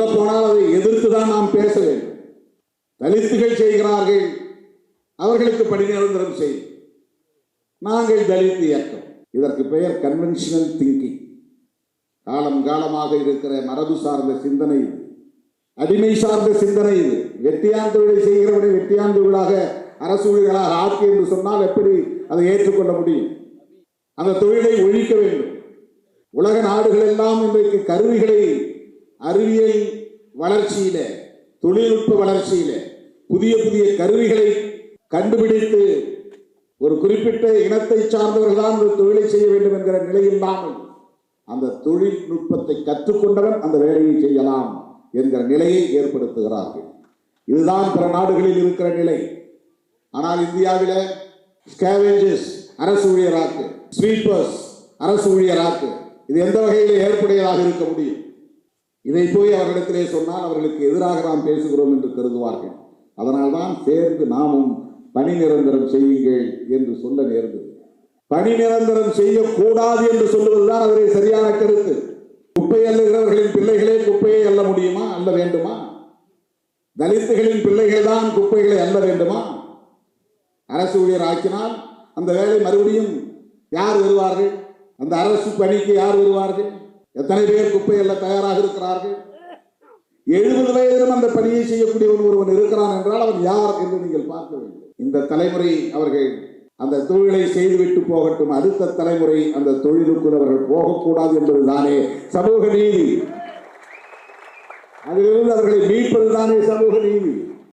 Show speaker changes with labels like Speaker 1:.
Speaker 1: சொல்ல போனால் அதை எதிர்த்துதான் நாம் பேச வேண்டும். தலித்துகள் செய்கிறார்கள், அவர்களுக்கு பணி நிரந்தரம் செய். நாங்கள் தலித் இயக்கம். இதற்கு பெயர் கன்வென்ஷனல் திங்கிங். காலம் காலமாக இருக்கிற மரபு சார்ந்த சிந்தனை இது, அடிமை சார்ந்த சிந்தனை இது. வெட்டியான் தொழிலை செய்கிறவனை வெட்டியான் தொழிலாக அரசு ஊழியர்களாக ஆக்கி என்று சொன்னால் எப்படி அதை ஏற்றுக்கொள்ள முடியும்? அந்த தொழிலை ஒழிக்க வேண்டும். உலக நாடுகள் எல்லாம் இன்றைக்கு கருவிகளை அறிவியல் வளர்ச்சியில, தொழில்நுட்ப வளர்ச்சியில புதிய புதிய கருவிகளை கண்டுபிடித்து ஒரு குறிப்பிட்ட இனத்தை சார்ந்தவர்கள் தான் இந்த தொழிலை செய்ய வேண்டும் என்கிற நிலை இல்லாமல் அந்த தொழில்நுட்பத்தை கற்றுக்கொண்டவன் அந்த வேலையை செய்யலாம் என்கிற நிலையை ஏற்படுத்துகிறார்கள். இதுதான் பிற நாடுகளில் இருக்கிற நிலை. ஆனால் இந்தியாவில் ஸ்கேவேஞ்சர்ஸ் அரசு ஊழியராக்கு, ஸ்வீப்பர்ஸ் அரசு ஊழியராக்கு, இது எந்த வகையில் ஏற்புடையதாக இருக்க முடியும்? இதை போய் அவர்களிடத்திலே சொன்னால் அவர்களுக்கு எதிராக நாம் பேசுகிறோம் என்று கருதுவார்கள். அதனால்தான் சேர்ந்து நாமும் பணி நிரந்தரம் செய்யுங்கள் என்று சொல்ல நேர்ந்தது. பணி நிரந்தரம் செய்யக்கூடாது என்று சொல்லுவதுதான் அவரை சரியான கருத்து. குப்பை அள்ளுகிறவர்களின் பிள்ளைகளே குப்பையை அள்ள முடியுமா? அள்ள வேண்டுமா? தலித்துகளின் பிள்ளைகள் தான் குப்பைகளை அள்ள வேண்டுமா? அரசு ஊழியர் ஆக்கினால் அந்த வேலை மறுபடியும் யார் வருவார்கள்? அந்த அரசு பணிக்கு யார் வருவார்கள்? எத்தனை பேர் குப்பை அள்ள தயாராக இருக்கிறார்கள்? 70 வயதிலும் அந்த பணியை செய்யக்கூடியவன் ஒருவன் இருக்கிறான் என்றால் அவன் யார் என்று நீங்கள் பார்க்க வேண்டும். இந்த தலைமுறை அவர்கள் அந்த தொழிலை செய்துவிட்டு போகட்டும், அடுத்த தலைமுறை அந்த தொழிலுக்குள் அவர்கள் போகக்கூடாது என்பதுதானே சமூக நீதி. அதிலிருந்து அவர்களை மீட்பதுதானே சமூக நீதி.